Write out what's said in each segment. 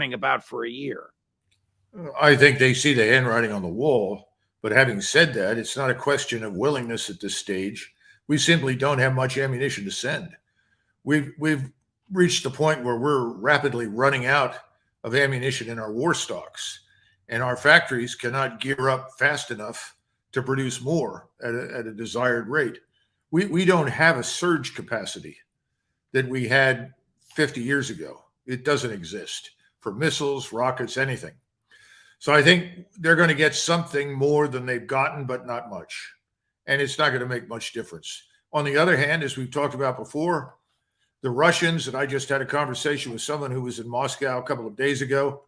about for a year. I think they see the handwriting on the wall. But having said that, it's not a question of willingness at this stage. We simply don't have much ammunition to send. We've reached the point where we're rapidly running out of ammunition in our war stocks, and our factories cannot gear up fast enough to produce more at a desired rate. We don't have a surge capacity that we had 50 years ago. It doesn't exist for missiles, rockets, anything. So I think they're going to get something more than they've gotten, but not much. And it's not going to make much difference. On the other hand, as we've talked about before, the Russians, and I just had a conversation with someone who was in Moscow a couple of days ago,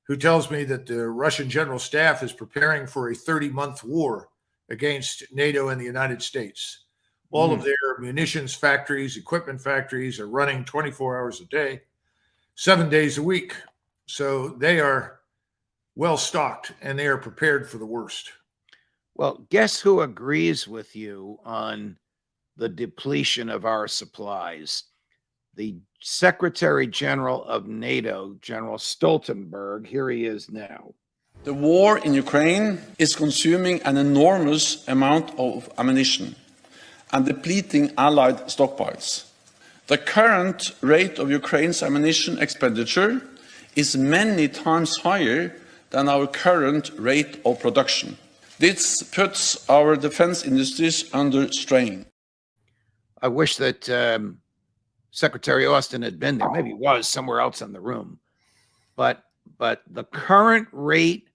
who tells me that the Russian general staff is preparing for a 30-month war against NATO and the United States. All of their munitions factories, equipment factories are running 24 hours a day, 7 days a week. So they are well stocked and they are prepared for the worst. Well, guess who agrees with you on the depletion of our supplies? The Secretary General of NATO, General Stoltenberg. Here he is now. The war in Ukraine is consuming an enormous amount of ammunition and depleting Allied stockpiles. The current rate of Ukraine's ammunition expenditure is many times higher than our current rate of production. This puts our defense industries under strain. I wish that Secretary Austin had been there. Maybe he was somewhere else in the room. But the current rate,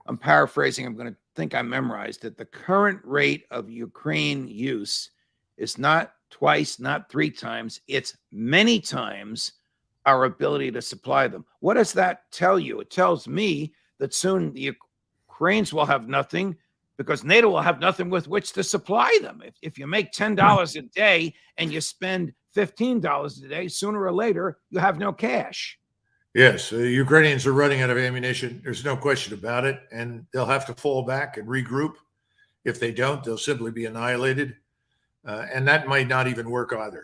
I'm paraphrasing, I'm going to think I memorized it. The current rate of Ukraine use is not twice, not three times. It's many times our ability to supply them. What does that tell you? It tells me that soon the Ukrainians will have nothing because NATO will have nothing with which to supply them. If you make $10 a day and you spend $15 a day, sooner or later, you have no cash. Yes, the Ukrainians are running out of ammunition. There's no question about it. And they'll have to fall back and regroup. If they don't, they'll simply be annihilated. And that might not even work either.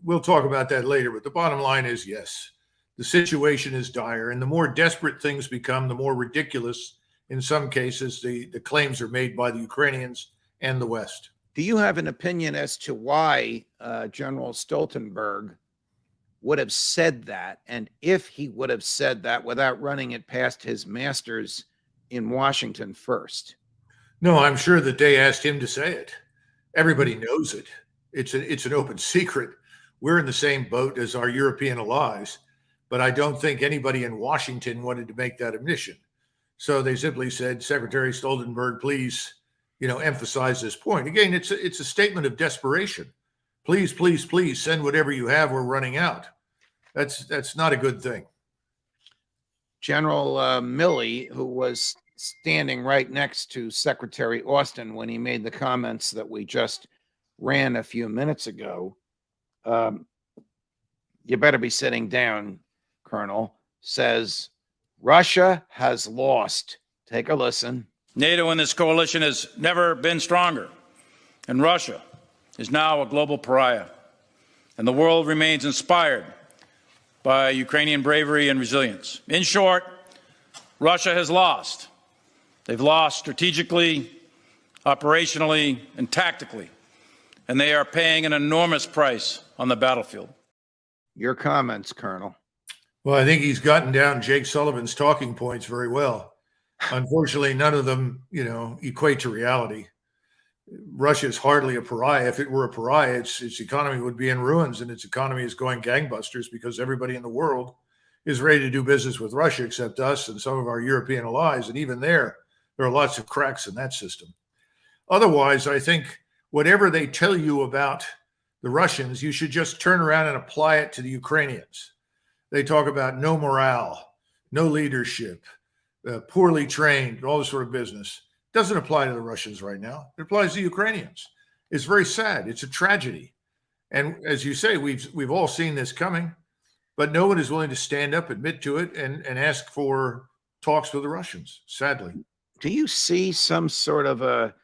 We'll talk about that later. But the bottom line is, yes, the situation is dire. And the more desperate things become, the more ridiculous, in some cases, the claims are made by the Ukrainians and the West. Do you have an opinion as to why General Stoltenberg would have said that, and if he would have said that without running it past his masters in Washington first? No, I'm sure that they asked him to say it. Everybody knows it. It's an open secret. We're in the same boat as our European allies, but I don't think anybody in Washington wanted to make that admission. So they simply said, Secretary Stoltenberg, please, emphasize this point. Again, it's a statement of desperation. Please, please, please send whatever you have. We're running out. That's not a good thing. General Milley, who was standing right next to Secretary Austin when he made the comments that we just ran a few minutes ago, you better be sitting down, Colonel, says Russia has lost. Take a listen. NATO and this coalition has never been stronger, and Russia is now a global pariah, and the world remains inspired by Ukrainian bravery and resilience. In short, Russia has lost. They've lost strategically, operationally, and tactically, and they are paying an enormous price on the battlefield. Your comments, Colonel. Well, I think he's gotten down Jake Sullivan's talking points very well. Unfortunately, none of them, equate to reality. Russia is hardly a pariah. If it were a pariah, its economy would be in ruins, and its economy is going gangbusters because everybody in the world is ready to do business with Russia except us and some of our European allies. And even there are lots of cracks in that system. Otherwise, I think whatever they tell you about the Russians, you should just turn around and apply it to the Ukrainians. They talk about no morale, no leadership, poorly trained, all this sort of business. Doesn't apply to the Russians right now. It applies to Ukrainians. It's very sad. It's a tragedy. And as you say, we've all seen this coming, but no one is willing to stand up, admit to it, and ask for talks with the Russians, sadly. Do you see some sort of a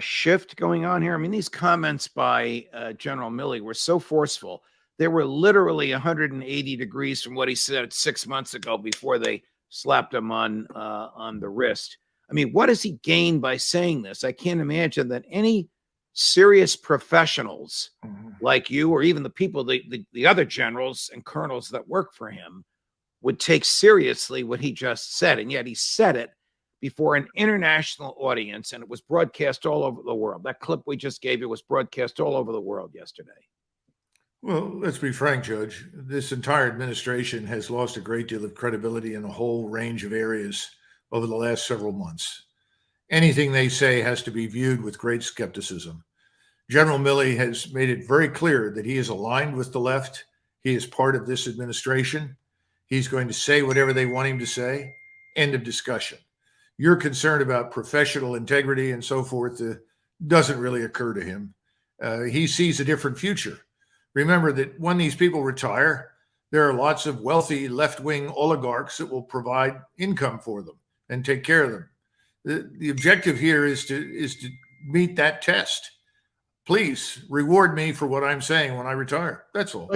shift going on here? I mean, these comments by General Milley were so forceful. They were literally 180 degrees from what he said 6 months ago before they slapped him on the wrist. I mean, what does he gain by saying this? I can't imagine that any serious professionals like you, or even the people, the other generals and colonels that work for him, would take seriously what he just said. And yet he said it before an international audience, and it was broadcast all over the world. That clip we just gave you was broadcast all over the world yesterday. Well, let's be frank, Judge. This entire administration has lost a great deal of credibility in a whole range of areas over the last several months. Anything they say has to be viewed with great skepticism. General Milley has made it very clear that he is aligned with the left. He is part of this administration. He's going to say whatever they want him to say. End of discussion. Your concern about professional integrity and so forth doesn't really occur to him. He sees a different future. Remember that when these people retire, there are lots of wealthy left-wing oligarchs that will provide income for them and take care of them. The objective here is to meet that test. Please reward me for what I'm saying when I retire. That's all.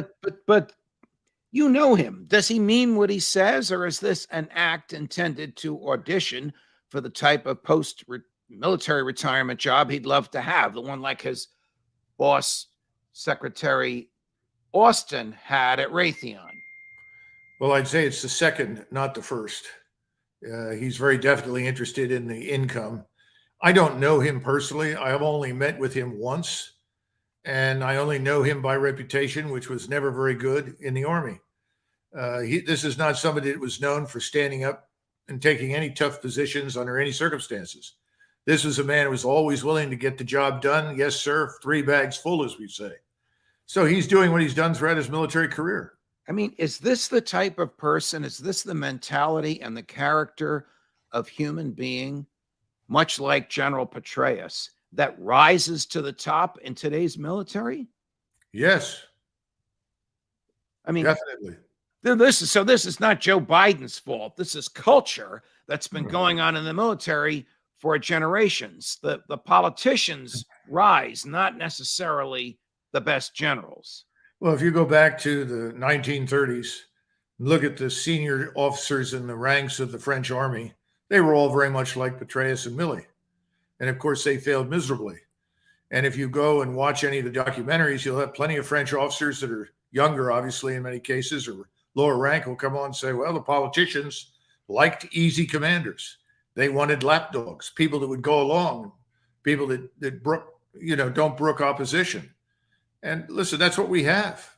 But you know him. Does he mean what he says, or is this an act intended to audition for the type of post-military retirement job he'd love to have, the one like his boss, Secretary Austin, had at Raytheon? Well, I'd say it's the second, not the first. He's very definitely interested in the income. I don't know him personally. I have only met with him once, and I only know him by reputation, which was never very good in the Army. This is not somebody that was known for standing up and taking any tough positions under any circumstances. This was a man who was always willing to get the job done. Yes, sir. 3 bags full, as we say. So he's doing what he's done throughout his military career. I mean, is this the type of person, is this the mentality and the character of human being, much like General Petraeus, that rises to the top in today's military? Yes. I mean, definitely. This is not Joe Biden's fault. This is culture that's been going on in the military for generations. The politicians rise, not necessarily the best generals. Well, if you go back to the 1930s, look at the senior officers in the ranks of the French army, they were all very much like Petraeus and Milley. And of course, they failed miserably. And if you go and watch any of the documentaries, you'll have plenty of French officers that are younger, obviously, in many cases, or lower rank, will come on and say, well, the politicians liked easy commanders. They wanted lapdogs, people that would go along, people that don't brook opposition. And listen, that's what we have.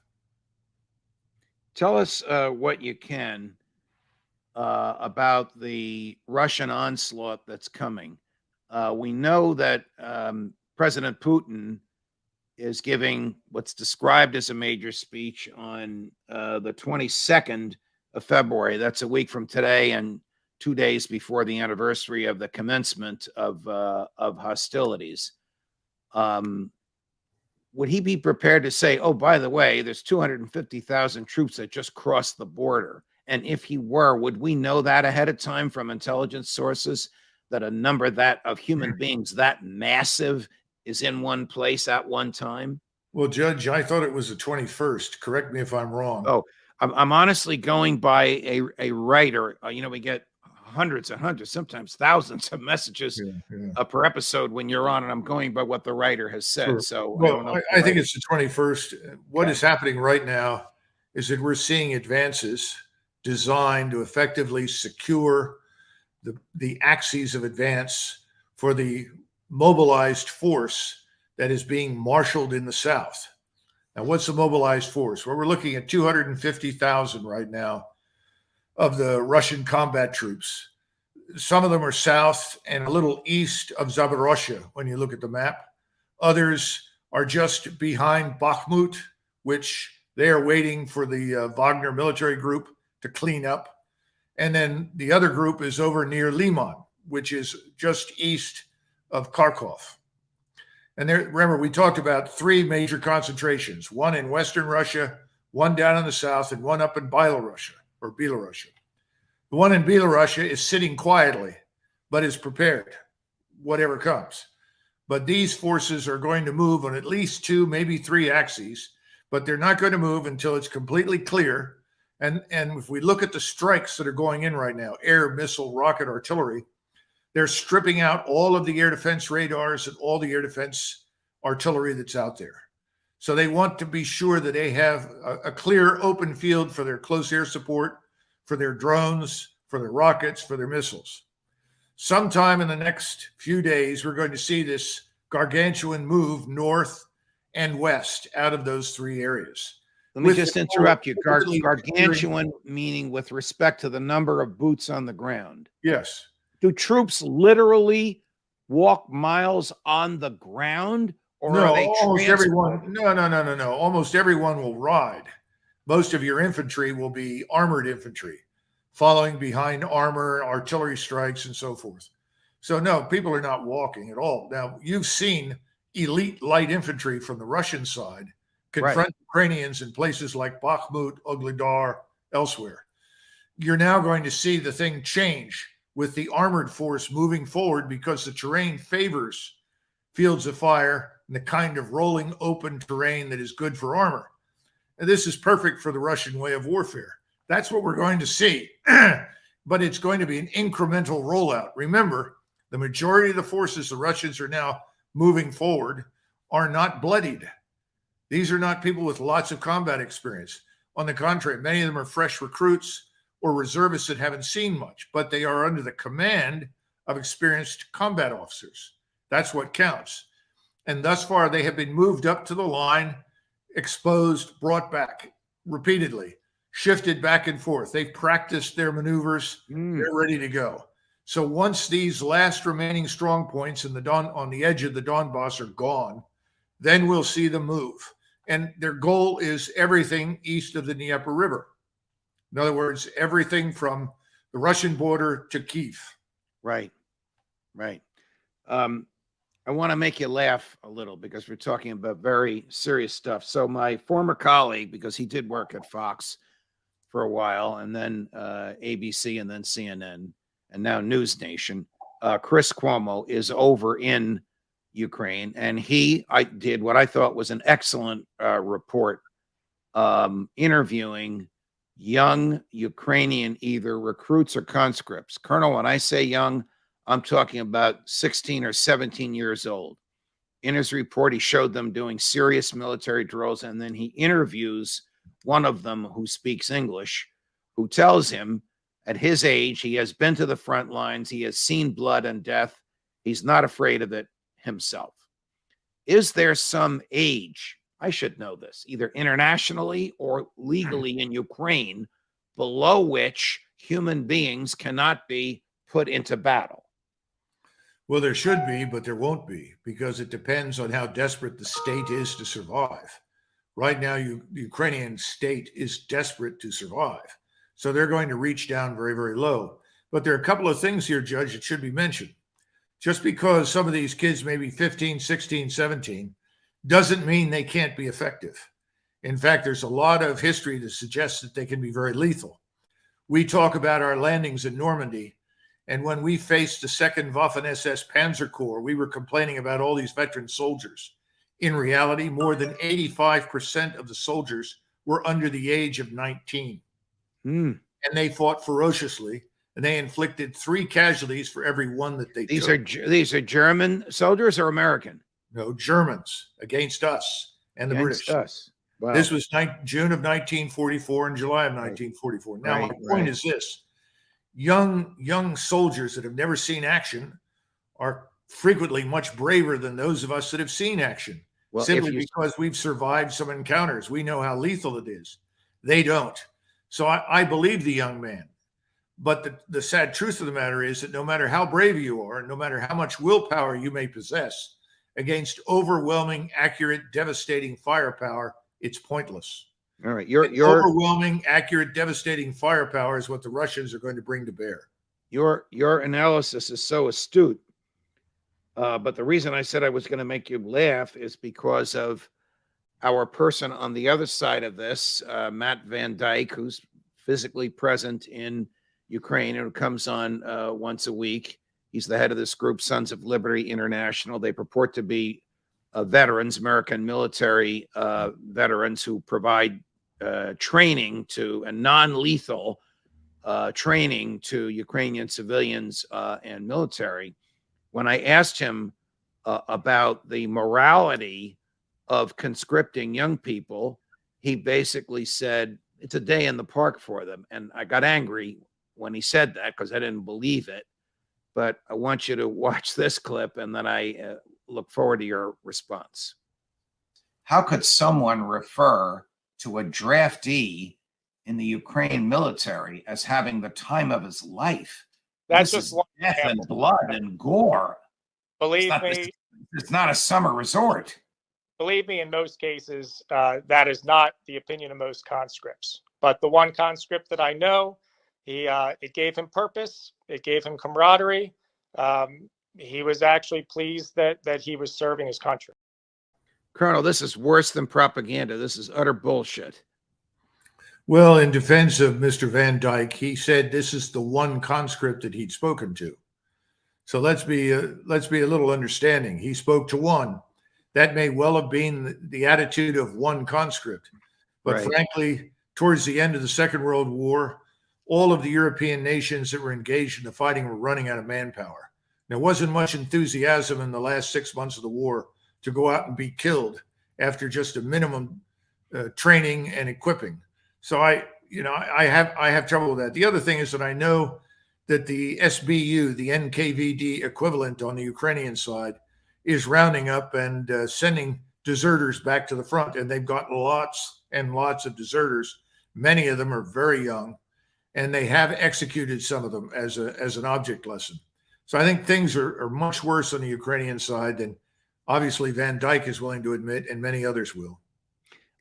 Tell us what you can about the Russian onslaught that's coming. We know that President Putin is giving what's described as a major speech on the 22nd of February. That's a week from today and 2 days before the anniversary of the commencement of hostilities. Would he be prepared to say, oh, by the way, there's 250,000 troops that just crossed the border? And if he were, would we know that ahead of time from intelligence sources, that a number that of human beings that massive is in one place at one time? Well, Judge, I thought it was the 21st. Correct me if I'm wrong. Oh, I'm honestly going by a writer. We get hundreds and hundreds, sometimes thousands of messages per episode when you're on, and I'm going by what the writer has said. Sure. So well, I think it's the 21st. What is happening right now is that we're seeing advances designed to effectively secure the axes of advance for the mobilized force that is being marshaled in the South. Now, what's the mobilized force? Well, we're looking at 250,000 right now of the Russian combat troops. Some of them are south and a little east of Zaporozhye when you look at the map. Others are just behind Bakhmut, which they are waiting for the Wagner military group to clean up. And then the other group is over near Liman, which is just east of Kharkov. And there, remember, we talked about 3 major concentrations, one in Western Russia, one down in the south, and one up in Belarus. The one in Belarus is sitting quietly, but is prepared, whatever comes. But these forces are going to move on at least 2, maybe 3 axes, but they're not going to move until it's completely clear. And if we look at the strikes that are going in right now, air, missile, rocket, artillery, they're stripping out all of the air defense radars and all the air defense artillery that's out there. So they want to be sure that they have a clear open field for their close air support, for their drones, for their rockets, for their missiles. Sometime in the next few days, we're going to see this gargantuan move north and west out of those three areas. Let me just interrupt you. Gargantuan meaning with respect to the number of boots on the ground. Yes. Do troops literally walk miles on the ground, or no, are they almost everyone? No. Almost everyone will ride. Most of your infantry will be armored infantry, following behind armor, artillery strikes, and so forth. So no, people are not walking at all. Now, you've seen elite light infantry from the Russian side confront Ukrainians in places like Bakhmut, Ugledar, elsewhere. You're now going to see the thing change with the armored force moving forward because the terrain favors fields of fire and the kind of rolling open terrain that is good for armor. And this is perfect for the Russian way of warfare. That's what we're going to see. But it's going to be an incremental rollout. Remember, the majority of the forces the Russians are now moving forward are not bloodied. These are not people with lots of combat experience. On the contrary, many of them are fresh recruits or reservists that haven't seen much, but they are under the command of experienced combat officers. That's what counts. And thus far, they have been moved up to the line, exposed, brought back repeatedly, shifted back and forth. They've practiced their maneuvers. They're ready to go. So once these last remaining strong points on the edge of the Donbass are gone, then we'll see them move. And their goal is everything east of the Dnieper River. In other words, everything from the Russian border to Kyiv. Right. I want to make you laugh a little because we're talking about very serious stuff. So my former colleague, because he did work at Fox for a while, and then ABC, and then CNN, and now News Nation, Chris Cuomo is over in Ukraine, and I did what I thought was an excellent report, interviewing young Ukrainian either recruits or conscripts. Colonel, when I say young, I'm talking about 16 or 17 years old. In his report, he showed them doing serious military drills, and then he interviews one of them who speaks English, who tells him at his age, he has been to the front lines, he has seen blood and death, he's not afraid of it himself. Is there some age, I should know this, either internationally or legally in Ukraine, below which human beings cannot be put into battle? Well, there should be, but there won't be, because it depends on how desperate the state is to survive. Right now, the Ukrainian state is desperate to survive. So they're going to reach down very, very low. But there are a couple of things here, Judge, that should be mentioned. Just because some of these kids may be 15, 16, 17, doesn't mean they can't be effective. In fact, there's a lot of history that suggests that they can be very lethal. We talk about our landings in Normandy, and when we faced the 2nd Waffen-SS Panzer Corps, we were complaining about all these veteran soldiers. In reality, more than 85% of the soldiers were under the age of 19. And they fought ferociously, and they inflicted 3 casualties for every one that they took. These are German soldiers or American? No, Germans against us and the British. Us. Wow. This was June of 1944 and July of 1944. Now, my point is this. Young soldiers that have never seen action are frequently much braver than those of us that have seen action, simply because we've survived some encounters. We know how lethal it is. They don't. So I believe the young man. But the sad truth of the matter is that no matter how brave you are, no matter how much willpower you may possess, against overwhelming, accurate, devastating firepower, it's pointless. All right, your overwhelming, accurate, devastating firepower is what the Russians are going to bring to bear. Your analysis is so astute. But the reason I said I was going to make you laugh is because of our person on the other side of this, Matt Van Dyke, who's physically present in Ukraine and who comes on once a week. He's the head of this group, Sons of Liberty International. They purport to be veterans, American military veterans who provide training to and non-lethal training to Ukrainian civilians and military. When I asked him about the morality of conscripting young people, he basically said it's a day in the park for them. And I got angry when he said that because I didn't believe it. But I want you to watch this clip, and then I look forward to your response. How could someone refer to a draftee in the Ukraine military as having the time of his life? That's This just is one death and example. blood and gore. Believe It's not, me, it's not a summer resort. believe me, in most cases, that is not the opinion of most conscripts. But the one conscript that I know, it gave him purpose. It gave him camaraderie. He was actually pleased that he was serving his country. Colonel, this is worse than propaganda. This is utter bullshit. Well, in defense of Mr. Van Dyke, he said this is the one conscript that he'd spoken to. So let's be a little understanding. He spoke to one. That may well have been the attitude of one conscript. But Right. frankly, towards the end of the Second World War, all of the European nations that were engaged in the fighting were running out of manpower. There wasn't much enthusiasm in the last 6 months of the war to go out and be killed after just a minimum training and equipping. So I have trouble with that. The other thing is that I know that the SBU, the NKVD equivalent on the Ukrainian side, is rounding up and sending deserters back to the front. And they've got lots and lots of deserters. Many of them are very young, and they have executed some of them as an object lesson. So I think things are much worse on the Ukrainian side than obviously Van Dyke is willing to admit, and many others will.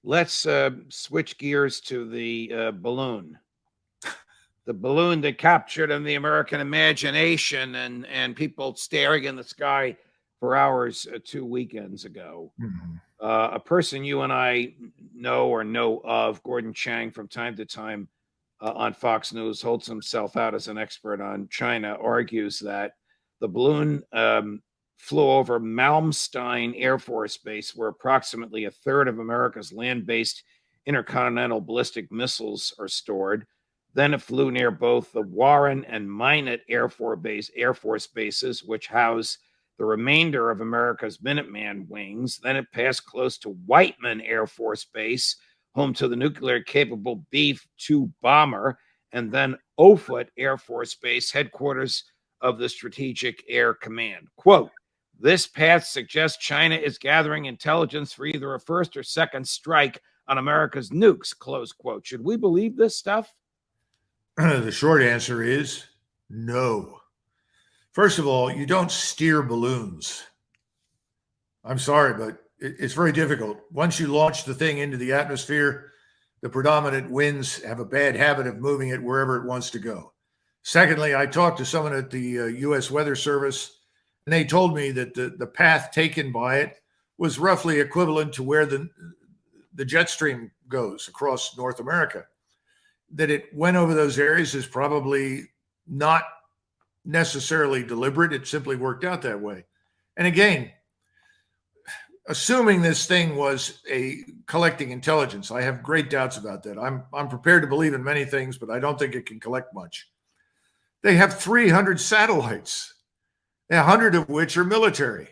Let's switch gears to the balloon. The balloon that captured in the American imagination and people staring in the sky for hours 2 weekends ago. Mm-hmm. A person you and I know of, Gordon Chang, from time to time on Fox News, holds himself out as an expert on China, argues that the balloon flew over Malmstein Air Force Base, where approximately a third of America's land-based intercontinental ballistic missiles are stored. Then it flew near both the Warren and Minot Air Force bases, which house the remainder of America's Minuteman wings. Then it passed close to Whiteman Air Force Base, home to the nuclear-capable B-2 bomber, and then Offutt Air Force Base, headquarters of the Strategic Air Command. Quote, "This path suggests China is gathering intelligence for either a first or second strike on America's nukes," close quote. Should we believe this stuff? The short answer is no. First of all, you don't steer balloons. I'm sorry, but it's very difficult. Once you launch the thing into the atmosphere, the predominant winds have a bad habit of moving it wherever it wants to go. Secondly, I talked to someone at the U.S. Weather Service, and they told me that the path taken by it was roughly equivalent to where the jet stream goes across North America. That it went over those areas is probably not necessarily deliberate. It simply worked out that way. And again, assuming this thing was collecting intelligence, I have great doubts about that. I'm prepared to believe in many things, but I don't think it can collect much. They have 300 satellites, 100 of which are military.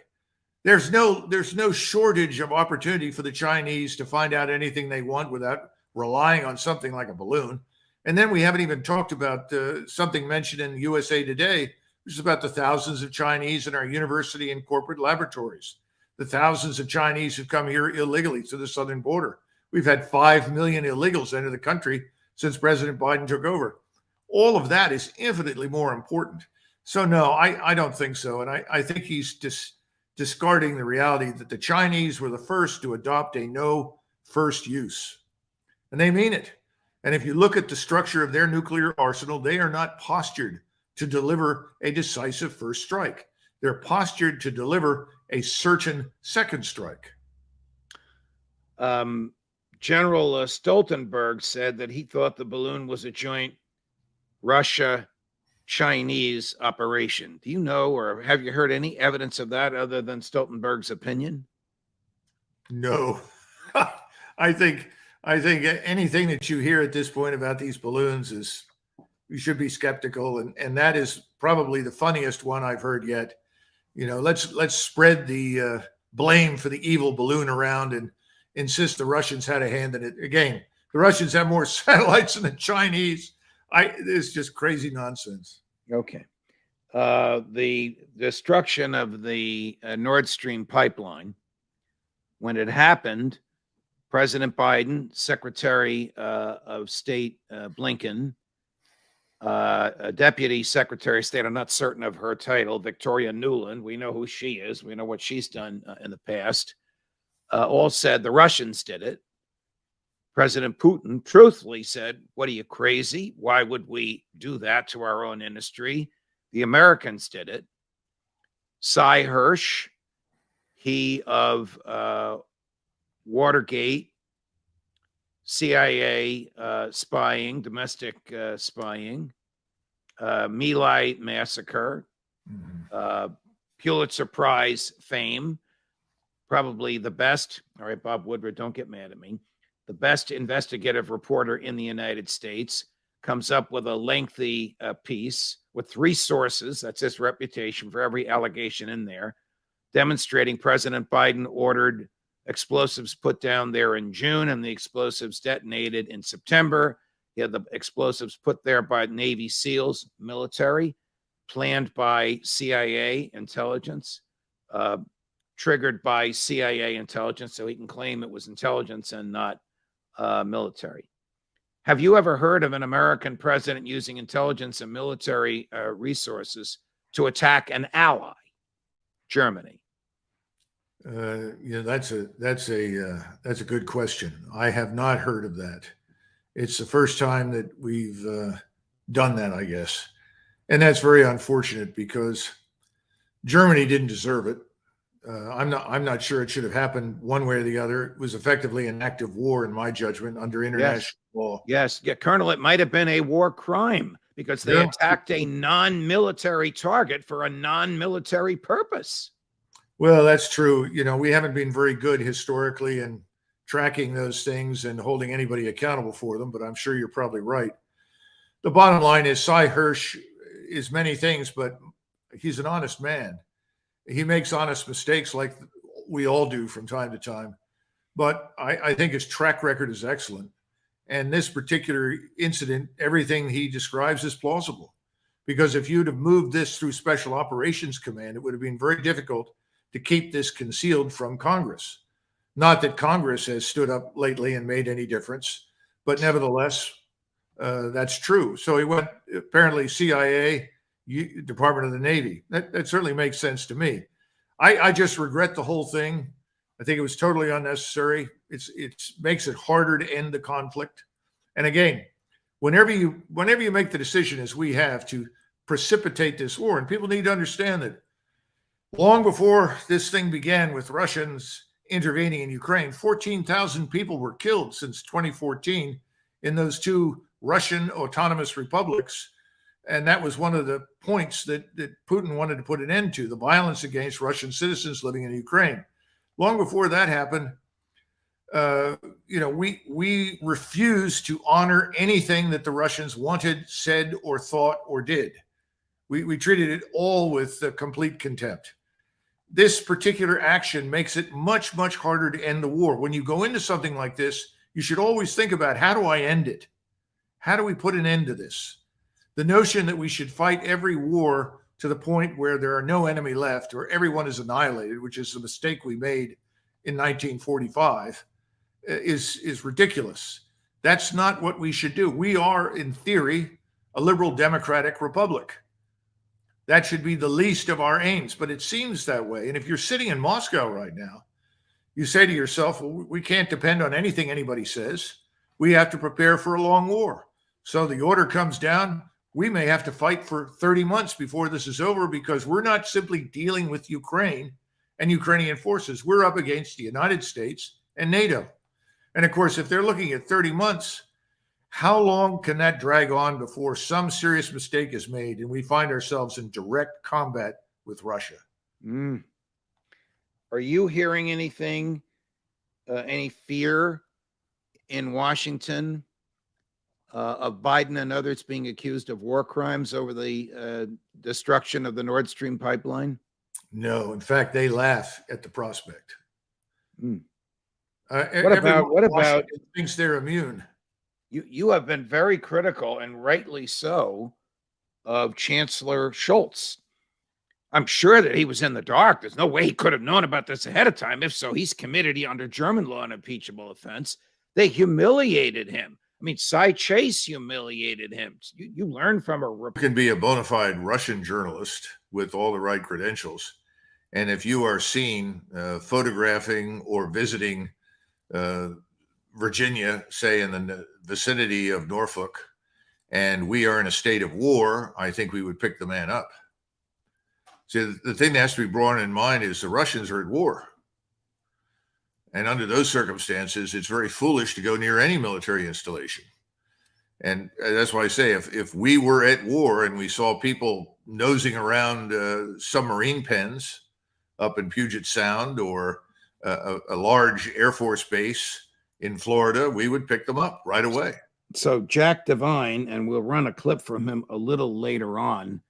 There's no shortage of opportunity for the Chinese to find out anything they want without relying on something like a balloon. And then we haven't even talked about something mentioned in USA Today, which is about the thousands of Chinese in our university and corporate laboratories, the thousands of Chinese who come here illegally to the southern border. We've had 5 million illegals enter the country since President Biden took over. All of that is infinitely more important. So no, I don't think so. And I think he's discarding the reality that the Chinese were the first to adopt a no first use. And they mean it. And if you look at the structure of their nuclear arsenal, they are not postured to deliver a decisive first strike. They're postured to deliver a certain second strike. General Stoltenberg said that he thought the balloon was a joint Russia-Chinese operation. Do you know, or have you heard any evidence of that other than Stoltenberg's opinion? No. I think anything that you hear at this point about these balloons is, you should be skeptical, and that is probably the funniest one I've heard yet. Let's spread the blame for the evil balloon around and insist the Russians had a hand in it. Again, the Russians have more satellites than the Chinese. It's just crazy nonsense. Okay. The destruction of the Nord Stream pipeline, when it happened, President Biden, Secretary of State Blinken, Deputy Secretary of State, I'm not certain of her title, Victoria Nuland, we know who she is, we know what she's done in the past, all said the Russians did it. President Putin truthfully said, what are you, crazy? Why would we do that to our own industry? The Americans did it. Cy Hirsch, he of Watergate, CIA spying, domestic spying, My Lai massacre, Pulitzer Prize fame, probably the best, all right, Bob Woodward, don't get mad at me, the best investigative reporter in the United States, comes up with a lengthy piece with 3 sources, that's his reputation for every allegation in there, demonstrating President Biden ordered explosives put down there in June and the explosives detonated in September. He had the explosives put there by Navy SEALs, military, planned by CIA intelligence, triggered by CIA intelligence, so he can claim it was intelligence and not military. Have you ever heard of an American president using intelligence and military resources to attack an ally, Germany? That's a good question. I have not heard of that. It's the first time that we've done that, I guess, and that's very unfortunate because Germany didn't deserve it. I'm not sure it should have happened one way or the other. It was effectively an act of war, in my judgment, under international law. Yes, yeah, Colonel, it might have been a war crime because they attacked a non-military target for a non-military purpose. Well, that's true. We haven't been very good historically in tracking those things and holding anybody accountable for them, but I'm sure you're probably right. The bottom line is Cy Hirsch is many things, but he's an honest man. He makes honest mistakes like we all do from time to time. But I think his track record is excellent. And this particular incident, everything he describes is plausible. Because if you'd have moved this through Special Operations Command, it would have been very difficult to keep this concealed from Congress. Not that Congress has stood up lately and made any difference, but nevertheless, that's true. So he went, apparently CIA, Department of the Navy. That certainly makes sense to me. I just regret the whole thing. I think it was totally unnecessary. It makes it harder to end the conflict. And again, whenever you make the decision, as we have, to precipitate this war, and people need to understand that long before this thing began with Russians intervening in Ukraine, 14,000 people were killed since 2014 in those 2 Russian autonomous republics. And that was one of the points that Putin wanted to put an end to, the violence against Russian citizens living in Ukraine. Long before that happened, we refused to honor anything that the Russians wanted, said, or thought, or did. We treated it all with complete contempt. This particular action makes it much, much harder to end the war. When you go into something like this, you should always think about, how do I end it? How do we put an end to this? The notion that we should fight every war to the point where there are no enemy left or everyone is annihilated, which is a mistake we made in 1945, is ridiculous. That's not what we should do. We are, in theory, a liberal democratic republic. That should be the least of our aims, but it seems that way. And if you're sitting in Moscow right now, you say to yourself, well, we can't depend on anything anybody says. We have to prepare for a long war. So the order comes down. We may have to fight for 30 months before this is over, because we're not simply dealing with Ukraine and Ukrainian forces. We're up against the United States and NATO. And of course, if they're looking at 30 months, how long can that drag on before some serious mistake is made and we find ourselves in direct combat with Russia? Are you hearing anything any fear in Washington of Biden and others being accused of war crimes over the destruction of the Nord Stream pipeline? No, in fact, they laugh at the prospect. Hmm. Everyone what in about Washington thinks they're immune. you have been very critical, and rightly so, of Chancellor Schultz. I'm sure that he was in the dark. There's no way he could have known about this ahead of time. If so, he's committed under German law an impeachable offense. They humiliated him. I mean, Cy Chase humiliated him. You learn from a You can be a bona fide Russian journalist with all the right credentials. And if you are seen photographing or visiting Virginia, say in the vicinity of Norfolk, and we are in a state of war, I think we would pick the man up. See, the thing that has to be brought in mind is the Russians are at war. And under those circumstances, it's very foolish to go near any military installation. And that's why I say if we were at war and we saw people nosing around submarine pens up in Puget Sound or a large Air Force base in Florida, we would pick them up right away. So Jack Devine, and we'll run a clip from him a little later on,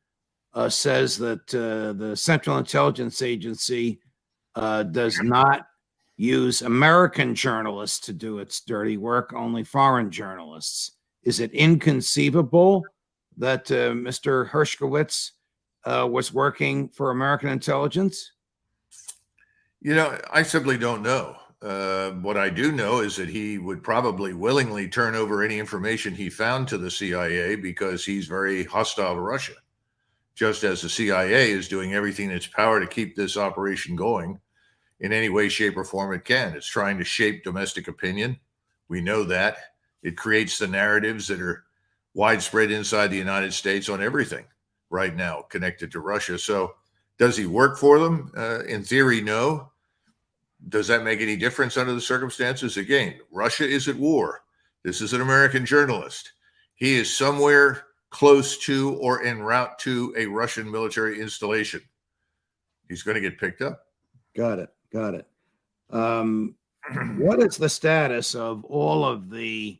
says that the Central Intelligence Agency does not use American journalists to do its dirty work, only foreign journalists. Is it inconceivable that Mr. Hershkowitz was working for American intelligence? You know, I simply don't know. What I do know is that he would probably willingly turn over any information he found to the CIA because he's very hostile to Russia, just as the CIA is doing everything in its power to keep this operation going in any way, shape, or form it can. It's trying to shape domestic opinion. We know that. It creates the narratives that are widespread inside the United States on everything right now connected to Russia. So does he work for them? In theory, no. Does that make any difference under the circumstances? Again, Russia is at war. This is an American journalist. He is somewhere close to or en route to a Russian military installation. He's going to get picked up. Got it. Got it. What is the status of all of the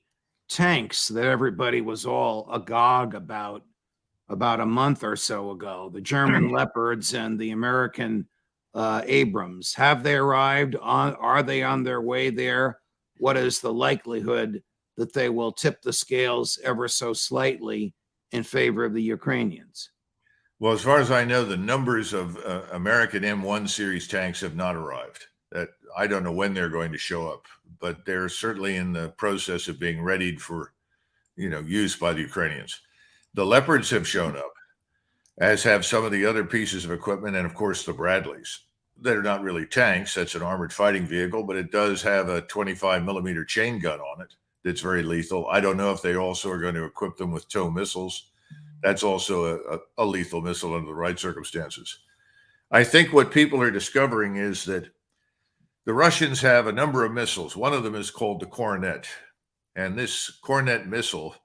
tanks that everybody was all agog about a month or so ago? The German Leopards and the American Abrams. Have they arrived? Are they on their way there? What is the likelihood that they will tip the scales ever so slightly in favor of the Ukrainians? Well, as far as I know, the numbers of American M1 series tanks have not arrived. That I don't know when they're going to show up, but they're certainly in the process of being readied for, use by the Ukrainians. The Leopards have shown up, as have some of the other pieces of equipment, and of course the Bradleys. They're not really tanks. That's an armored fighting vehicle, but it does have a 25 millimeter chain gun on it that's very lethal. I don't know if they also are going to equip them with TOW missiles. That's also a lethal missile under the right circumstances. I think what people are discovering is that the Russians have a number of missiles. One of them is called the Coronet. And this Coronet missile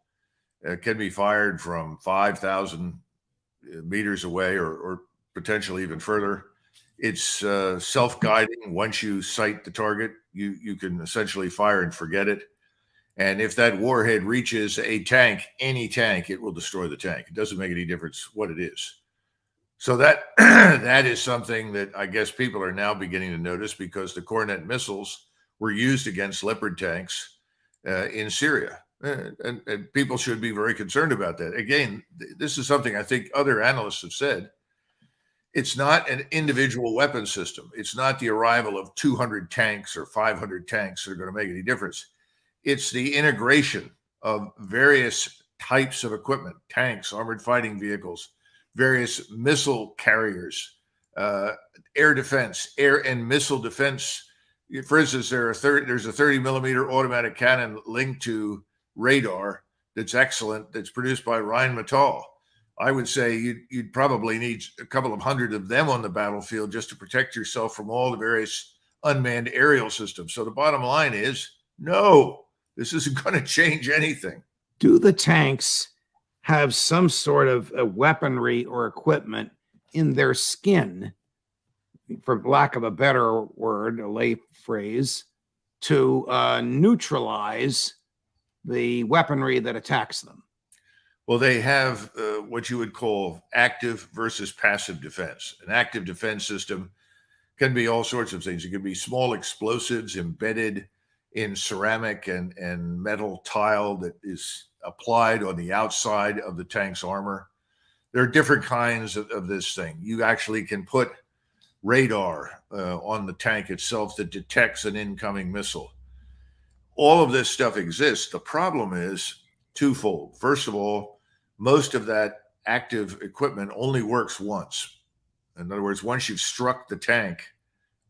can be fired from 5,000 meters away or potentially even further. It's self-guiding. Once you sight the target, you can essentially fire and forget it. And if that warhead reaches a tank, any tank, it will destroy the tank. It doesn't make any difference what it is. So that that is something that I guess people are now beginning to notice because the Coronet missiles were used against Leopard tanks in Syria. And people should be very concerned about that. Again, this is something I think other analysts have said. It's not an individual weapon system. It's not the arrival of 200 tanks or 500 tanks that are going to make any difference. It's the integration of various types of equipment, tanks, armored fighting vehicles, various missile carriers, air defense, air and missile defense. For instance, there's a 30 millimeter automatic cannon linked to radar that's excellent, that's produced by Rheinmetall. I would say you'd probably need a couple of hundred of them on the battlefield just to protect yourself from all the various unmanned aerial systems. So the bottom line is, no, this isn't going to change anything. Do the tanks have some sort of a weaponry or equipment in their skin, for lack of a better word, a lay phrase, to neutralize the weaponry that attacks them? Well, they have what you would call active versus passive defense. An active defense system can be all sorts of things. It can be small explosives embedded in ceramic and metal tile that is applied on the outside of the tank's armor. There are different kinds of this thing. You actually can put radar on the tank itself that detects an incoming missile. All of this stuff exists. The problem is twofold. First of all, most of that active equipment only works once. In other words, once you've struck the tank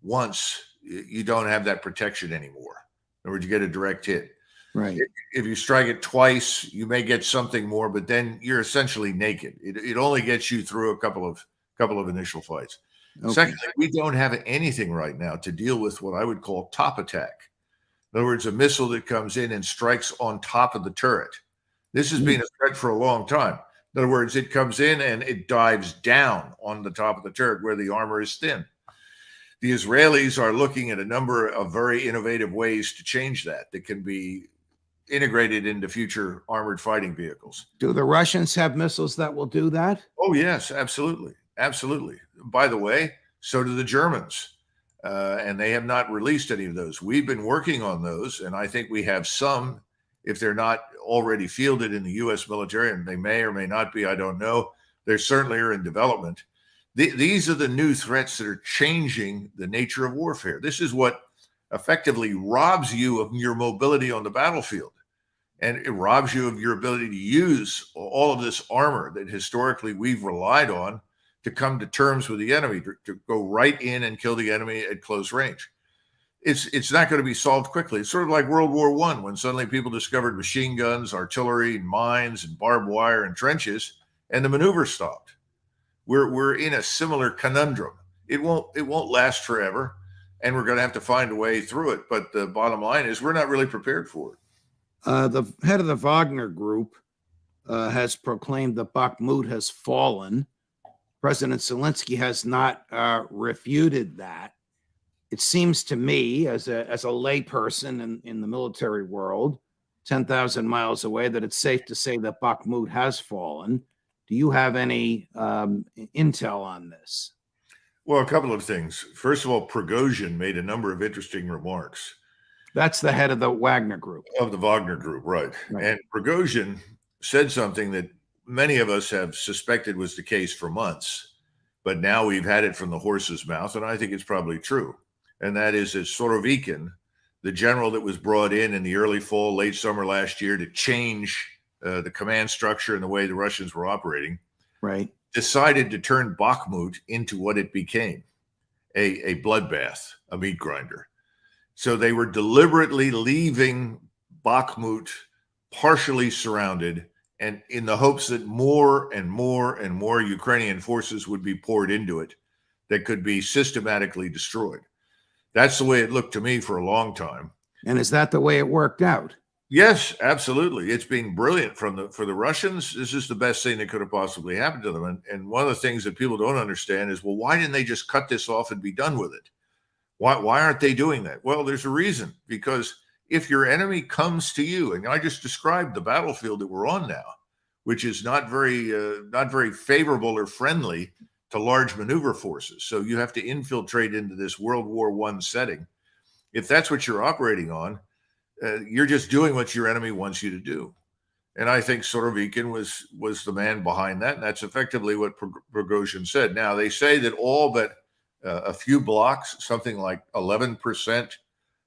once, you don't have that protection anymore. In other words, you get a direct hit. Right. If you strike it twice, you may get something more, but then you're essentially naked. It only gets you through a couple of initial fights. Okay. Secondly, we don't have anything right now to deal with what I would call top attack. In other words, a missile that comes in and strikes on top of the turret. This has been a threat for a long time. In other words, it comes in and it dives down on the top of the turret where the armor is thin. The Israelis are looking at a number of very innovative ways to change that can be integrated into future armored fighting vehicles. Do the Russians have missiles that will do that? Oh, yes, absolutely. Absolutely. By the way, so do the Germans. And they have not released any of those. We've been working on those, and I think we have some, if they're not already fielded in the U.S. military, and they may or may not be, I don't know. They certainly are in development. These are the new threats that are changing the nature of warfare. This is what effectively robs you of your mobility on the battlefield. And it robs you of your ability to use all of this armor that historically we've relied on to come to terms with the enemy, to go right in and kill the enemy at close range. It's not going to be solved quickly. It's sort of like World War I, when suddenly people discovered machine guns, artillery, and mines, and barbed wire and trenches, and the maneuver stopped. We're in a similar conundrum. It won't last forever, and we're going to have to find a way through it. But the bottom line is we're not really prepared for it. The head of the Wagner Group has proclaimed that Bakhmut has fallen. President Zelensky has not refuted that. It seems to me, as a layperson in the military world, 10,000 miles away, that it's safe to say that Bakhmut has fallen. Do you have any intel on this? Well, a couple of things. First of all, Prigozhin made a number of interesting remarks. That's the head of the Wagner Group. Of the Wagner Group, right. And Prigozhin said something that many of us have suspected was the case for months, but now we've had it from the horse's mouth, and I think it's probably true. And that is that Surovikin, the general that was brought in the early fall, late summer last year to change the command structure and the way the Russians were operating, right, decided to turn Bakhmut into what it became, a bloodbath, a meat grinder. So they were deliberately leaving Bakhmut partially surrounded, and in the hopes that more and more and more Ukrainian forces would be poured into it that could be systematically destroyed. That's the way it looked to me for a long time. And is that the way it worked out? Yes, absolutely. It's been brilliant for the Russians. This is the best thing that could have possibly happened to them. And one of the things that people don't understand is, well, why didn't they just cut this off and be done with it? Why aren't they doing that? Well, there's a reason. Because if your enemy comes to you, and I just described the battlefield that we're on now, which is not very favorable or friendly to large maneuver forces. So you have to infiltrate into this World War I setting. If that's what you're operating on, you're just doing what your enemy wants you to do. And I think Surovikin was the man behind that. And that's effectively what Prigozhin said. Now, they say that all but a few blocks, something like 11%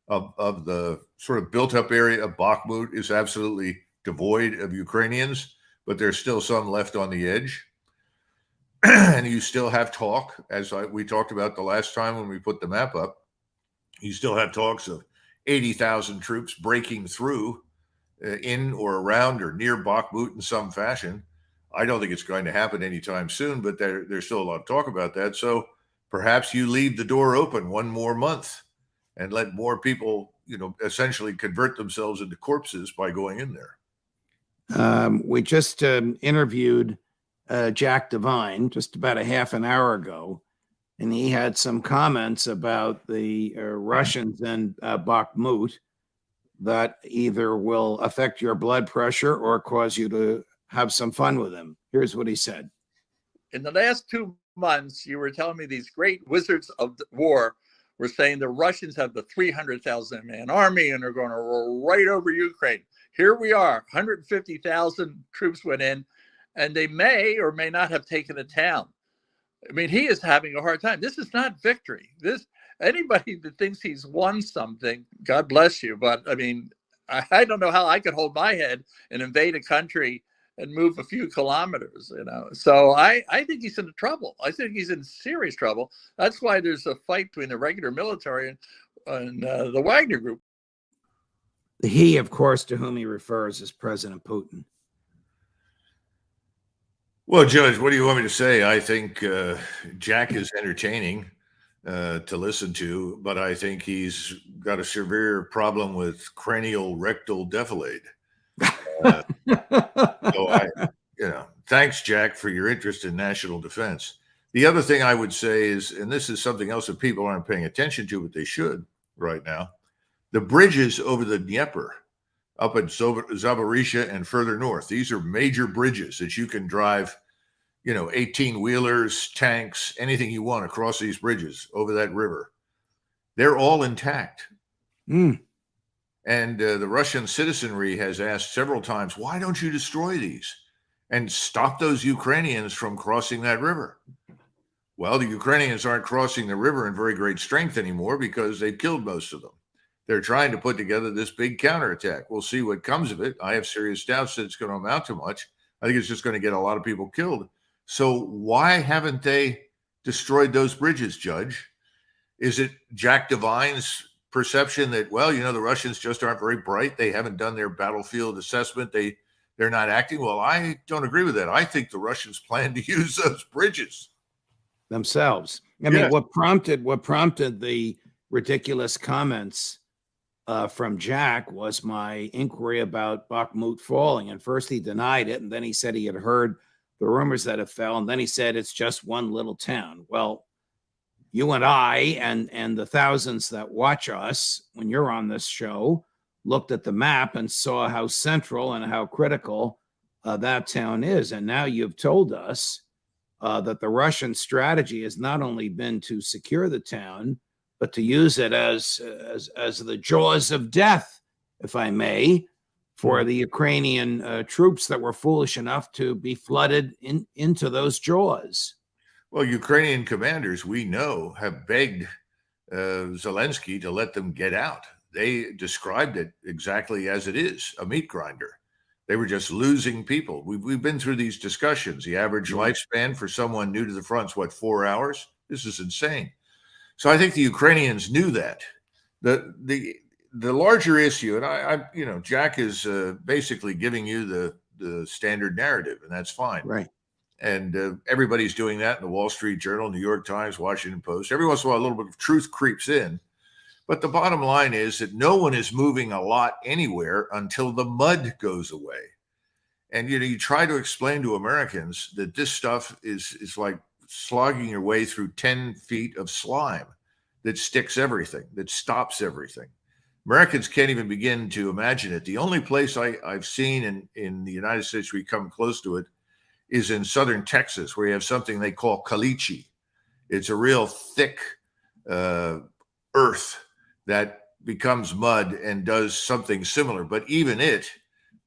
of the sort of built up area of Bakhmut is absolutely devoid of Ukrainians, but there's still some left on the edge. And you still have talk, as we talked about the last time when we put the map up, you still have talks of 80,000 troops breaking through in or around or near Bakhmut in some fashion. I don't think it's going to happen anytime soon, but there's still a lot of talk about that. So perhaps you leave the door open one more month and let more people, essentially convert themselves into corpses by going in there. We just interviewed Jack Devine just about a half an hour ago, and he had some comments about the Russians and Bakhmut that either will affect your blood pressure or cause you to have some fun with him. Here's what he said. In the last 2 months, you were telling me these great wizards of the war were saying the Russians have the 300,000 man army and they're going to roll right over Ukraine. Here we are, 150,000 troops went in, and they may or may not have taken a town. I mean, he is having a hard time. This is not victory. Anybody that thinks he's won something, God bless you. But I mean, I don't know how I could hold my head and invade a country and move a few kilometers, So I think he's in trouble. I think he's in serious trouble. That's why there's a fight between the regular military and the Wagner Group. He, of course, to whom he refers is President Putin. Well, Judge, what do you want me to say? I think Jack is entertaining to listen to, but I think he's got a severe problem with cranial rectal defilade. Thanks, Jack, for your interest in national defense. The other thing I would say is, and this is something else that people aren't paying attention to, but they should right now, the bridges over the Dnieper up at Zaporizhia and further north. These are major bridges that you can drive, 18-wheelers, tanks, anything you want across these bridges over that river. They're all intact. And the Russian citizenry has asked several times, why don't you destroy these and stop those Ukrainians from crossing that river? Well, the Ukrainians aren't crossing the river in very great strength anymore because they've killed most of them. They're trying to put together this big counterattack. We'll see what comes of it. I have serious doubts that it's going to amount to much. I think it's just going to get a lot of people killed. So why haven't they destroyed those bridges, Judge? Is it Jack Devine's perception that, the Russians just aren't very bright? They haven't done their battlefield assessment. They're not acting. Well, I don't agree with that. I think the Russians plan to use those bridges themselves. I mean, what prompted the ridiculous comments from Jack was my inquiry about Bakhmut falling. And first he denied it, and then he said he had heard the rumors that it fell, and then he said it's just one little town. Well, you and I and the thousands that watch us when you're on this show looked at the map and saw how central and how critical that town is. And now you've told us that the Russian strategy has not only been to secure the town, but to use it as the jaws of death, if I may, for the Ukrainian troops that were foolish enough to be flooded into those jaws. Well, Ukrainian commanders, we know, have begged Zelensky to let them get out. They described it exactly as it is, a meat grinder. They were just losing people. We've been through these discussions. The average lifespan for someone new to the front is 4 hours? This is insane. So I think the Ukrainians knew that. The larger issue, and Jack is basically giving you the standard narrative, and that's fine. Right. And everybody's doing that in the Wall Street Journal, New York Times, Washington Post. Every once in a while, a little bit of truth creeps in. But the bottom line is that no one is moving a lot anywhere until the mud goes away. And, you try to explain to Americans that this stuff is like slogging your way through 10 feet of slime that sticks everything, that stops everything. Americans can't even begin to imagine it. The only place I've seen in the United States we come close to it is in southern Texas, where you have something they call caliche. It's a real thick earth that becomes mud and does something similar. But even it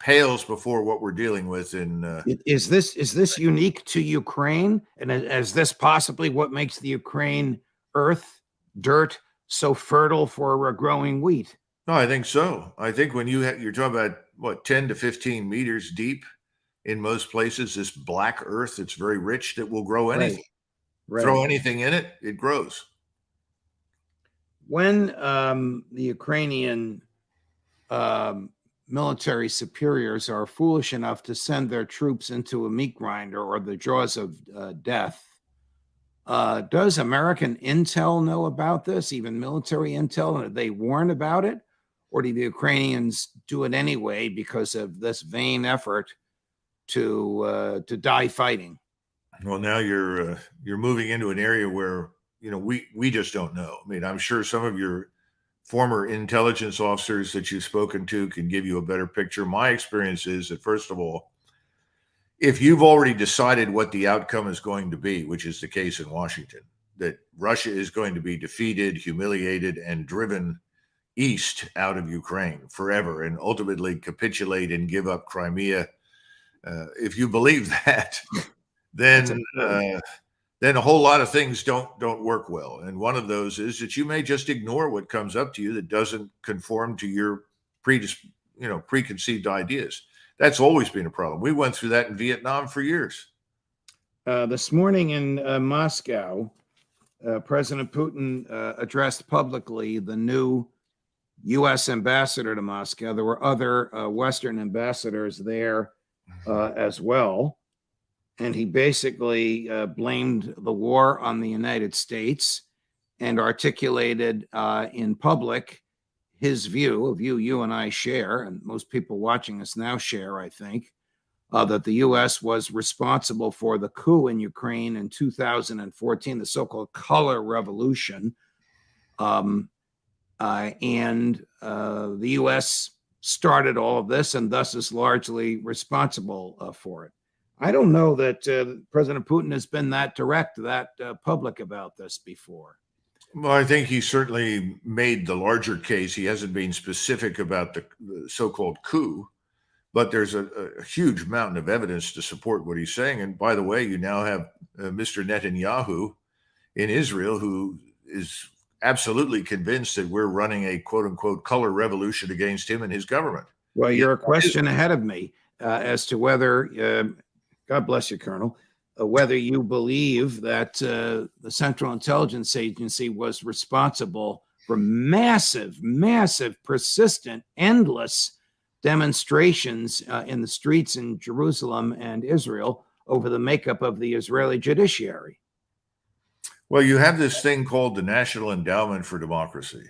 pales before what we're dealing with in. Is this unique to Ukraine? And is this possibly what makes the Ukraine earth, dirt, so fertile for growing wheat? No, I think so. I think when you're talking about 10 to 15 meters deep in most places, this black earth, it's very rich, that will grow anything. Right. Throw anything in it, it grows. When the Ukrainian military superiors are foolish enough to send their troops into a meat grinder or the jaws of death, does American intel know about this, even military intel? Are they warned about it? Or do the Ukrainians do it anyway because of this vain effort to die fighting? Well, now you're moving into an area where we just don't know. I mean, I'm sure some of your former intelligence officers that you've spoken to can give you a better picture. My experience is that, first of all, if you've already decided what the outcome is going to be, which is the case in Washington, that Russia is going to be defeated, humiliated, and driven east out of Ukraine forever and ultimately capitulate and give up Crimea, if you believe that, then a whole lot of things don't work well. And one of those is that you may just ignore what comes up to you that doesn't conform to your preconceived ideas. That's always been a problem. We went through that in Vietnam for years. This morning in Moscow, President Putin addressed publicly the new U.S. ambassador to Moscow. There were other Western ambassadors there as well. And he basically blamed the war on the United States and articulated in public his view, a view you and I share, and most people watching us now share, I think, that the U.S. was responsible for the coup in Ukraine in 2014, the so-called color revolution. And the U.S. started all of this and thus is largely responsible for it. I don't know that President Putin has been that direct, that public about this before. Well, I think he certainly made the larger case. He hasn't been specific about the so-called coup, but there's a huge mountain of evidence to support what he's saying. And by the way, you now have Mr. Netanyahu in Israel, who is absolutely convinced that we're running a quote unquote color revolution against him and his government. Well, you're a question ahead of me as to whether, God bless you, Colonel, whether you believe that the Central Intelligence Agency was responsible for massive, persistent, endless demonstrations in the streets in Jerusalem and Israel over the makeup of the Israeli judiciary. Well, you have this thing called the National Endowment for Democracy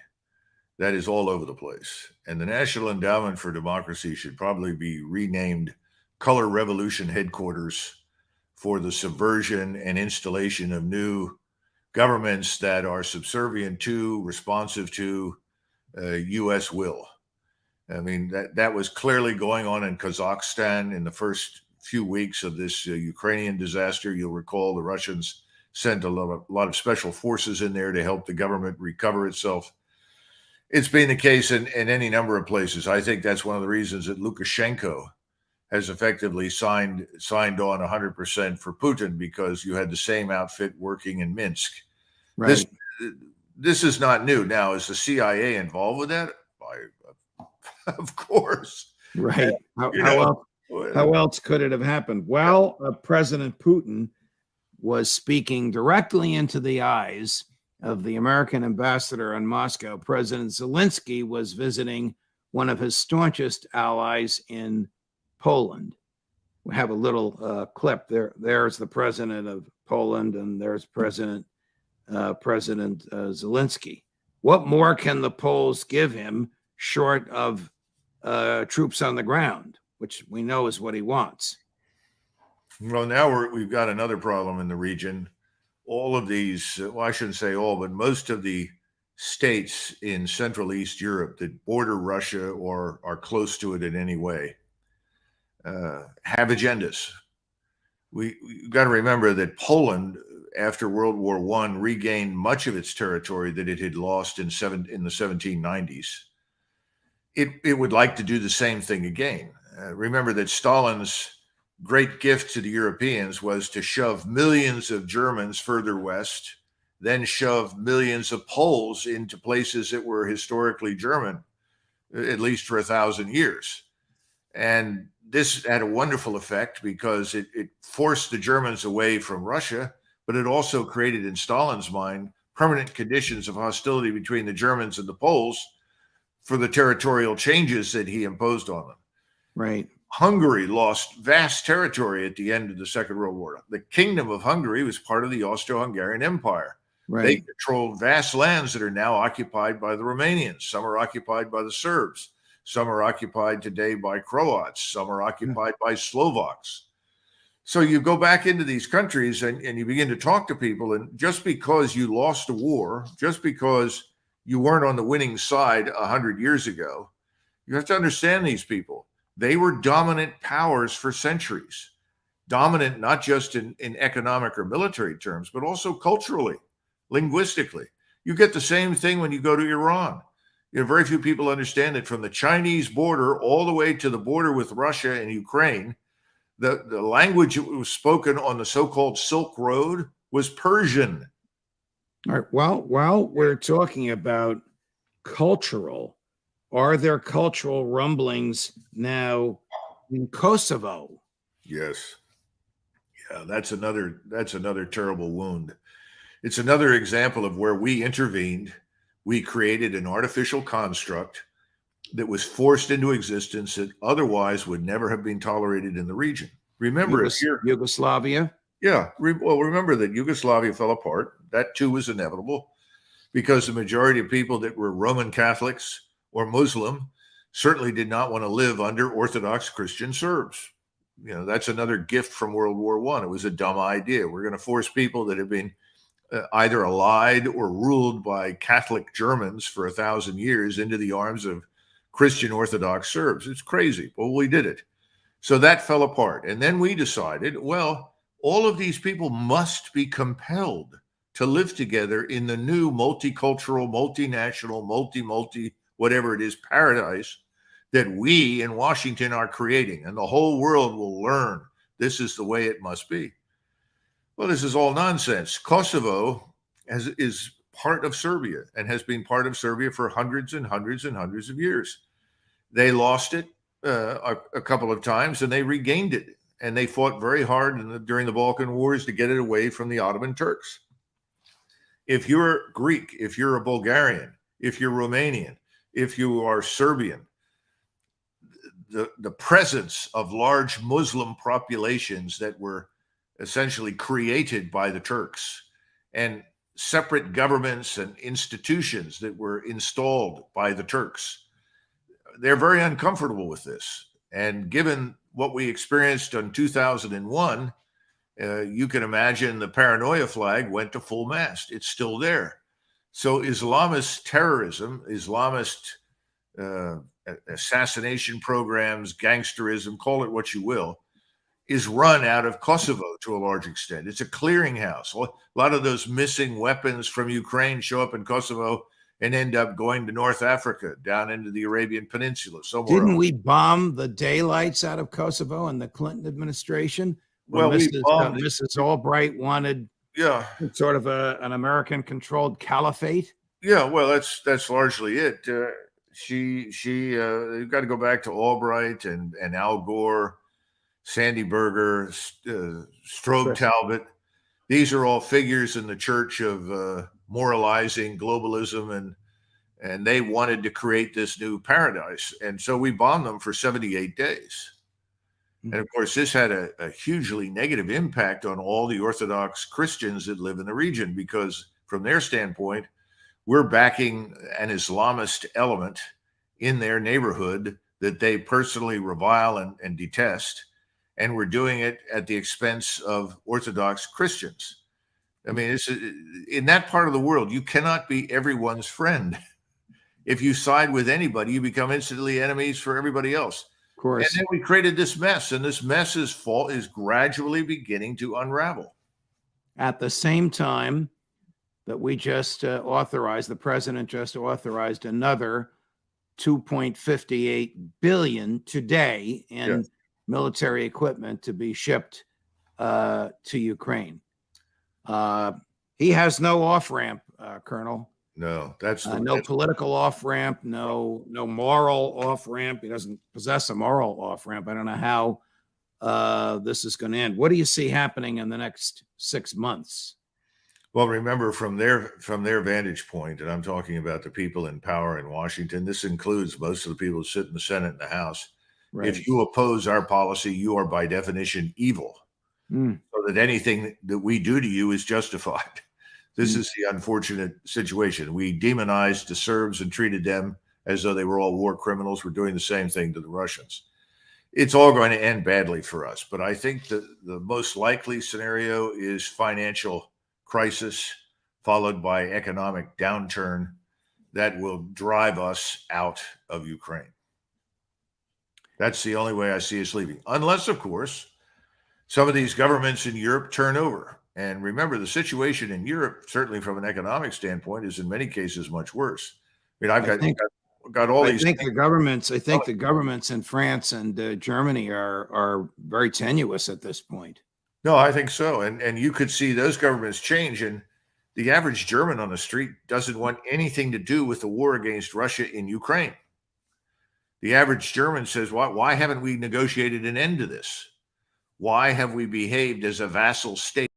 that is all over the place. And the National Endowment for Democracy should probably be renamed Color Revolution Headquarters for the subversion and installation of new governments that are subservient to, responsive to U.S. will. I mean, that was clearly going on in Kazakhstan in the first few weeks of this Ukrainian disaster. You'll recall the Russians sent a lot of special forces in there to help the government recover itself. It's been the case in any number of places. I think that's one of the reasons that Lukashenko has effectively signed on 100% for Putin, because you had the same outfit working in Minsk. Right. This is not new. Now, is the CIA involved with that? Of course. Right. How else could it have happened? Well, President Putin was speaking directly into the eyes of the American ambassador in Moscow. President Zelensky was visiting one of his staunchest allies in Poland. We have a little clip there. There's the president of Poland, and there's President Zelensky. What more can the Poles give him short of troops on the ground, which we know is what he wants? Well, now we've got another problem in the region. All of these, well, I shouldn't say all, but most of the states in Central East Europe that border Russia or are close to it in any way have agendas. We've got to remember that Poland, after World War I, regained much of its territory that it had lost in the 1790s. It would like to do the same thing again. Remember that Stalin's great gift to the Europeans was to shove millions of Germans further west, then shove millions of Poles into places that were historically German, at least for 1,000 years. And this had a wonderful effect because it forced the Germans away from Russia, but it also created in Stalin's mind permanent conditions of hostility between the Germans and the Poles for the territorial changes that he imposed on them. Right. Hungary lost vast territory at the end of the Second World War. The Kingdom of Hungary was part of the Austro-Hungarian Empire. Right. They controlled vast lands that are now occupied by the Romanians. Some are occupied by the Serbs. Some are occupied today by Croats. Some are occupied by Slovaks. So you go back into these countries and you begin to talk to people, and just because you lost a war, just because you weren't on the winning side 100 years ago, you have to understand these people. They were dominant powers for centuries, dominant not just in economic or military terms, but also culturally, linguistically. You get the same thing when you go to Iran. You know, very few people understand that from the Chinese border all the way to the border with Russia and Ukraine, the language that was spoken on the so-called Silk Road was Persian. All right. Well, while we're talking about cultural, are there cultural rumblings now in Kosovo? Yes. Yeah, that's another terrible wound. It's another example of where we intervened. We created an artificial construct that was forced into existence that otherwise would never have been tolerated in the region. Remember, Yugoslavia? Yeah. Well, remember that Yugoslavia fell apart. That too was inevitable because the majority of people that were Roman Catholics or Muslim certainly did not want to live under Orthodox Christian Serbs. You know, that's another gift from World War I. It was a dumb idea. We're going to force people that have been either allied or ruled by Catholic Germans for 1,000 years into the arms of Christian Orthodox Serbs. It's crazy, but we did it. So that fell apart. And then we decided, well, all of these people must be compelled to live together in the new multicultural, multinational, multi, whatever it is, paradise that we in Washington are creating. And the whole world will learn this is the way it must be. Well, this is all nonsense. Kosovo is part of Serbia and has been part of Serbia for hundreds and hundreds and hundreds of years. They lost it a couple of times and they regained it. And they fought very hard during the Balkan Wars to get it away from the Ottoman Turks. If you're Greek, if you're a Bulgarian, if you're Romanian, if you are Serbian, the presence of large Muslim populations that were essentially created by the Turks and separate governments and institutions that were installed by the Turks, they're very uncomfortable with this. And given what we experienced in 2001, you can imagine the paranoia flag went to full mast. It's still there. So Islamist terrorism, Islamist assassination programs, gangsterism, call it what you will, is run out of Kosovo to a large extent. It's a clearinghouse. A lot of those missing weapons from Ukraine show up in Kosovo and end up going to North Africa, down into the Arabian Peninsula, somewhere Didn't else. we bomb the daylights out of Kosovo in the Clinton administration? Well, Mrs. Albright wanted sort of an American-controlled caliphate. Yeah, well, that's largely it. You've got to go back to Albright and Al Gore, Sandy Berger, Strobe Talbot. These are all figures in the church of moralizing globalism, and they wanted to create this new paradise. And so we bombed them for 78 days. And of course, this had a hugely negative impact on all the Orthodox Christians that live in the region, because from their standpoint, we're backing an Islamist element in their neighborhood that they personally revile and detest. And we're doing it at the expense of Orthodox Christians. I mean, in that part of the world, you cannot be everyone's friend. If you side with anybody, you become instantly enemies for everybody else. Of course. And then we created this mess, and this mess's fault is gradually beginning to unravel. At the same time that we just the president just authorized another $2.58 billion today in military equipment to be shipped to Ukraine. He has no off-ramp, Colonel. No, that's no political off-ramp, no moral off-ramp. He doesn't possess a moral off-ramp. I don't know how this is going to end. What do you see happening in the next 6 months? Well, remember, from their vantage point, and I'm talking about the people in power in Washington, this includes most of the people who sit in the Senate and the House. Right. If you oppose our policy, you are by definition evil. So that anything that we do to you is justified. This is the unfortunate situation. We demonized the Serbs and treated them as though they were all war criminals. We're doing the same thing to the Russians. it's all going to end badly for us. But I think the most likely scenario is financial crisis followed by economic downturn that will drive us out of Ukraine. That's the only way I see us leaving. Unless, of course, some of these governments in Europe turn over. And remember, the situation in Europe, certainly from an economic standpoint, is in many cases much worse. I mean, I've got all these. I think the governments in France and Germany are very tenuous at this point. No, I think so. And you could see those governments change. And the average German on the street doesn't want anything to do with the war against Russia in Ukraine. The average German says, why haven't we negotiated an end to this? Why have we behaved as a vassal state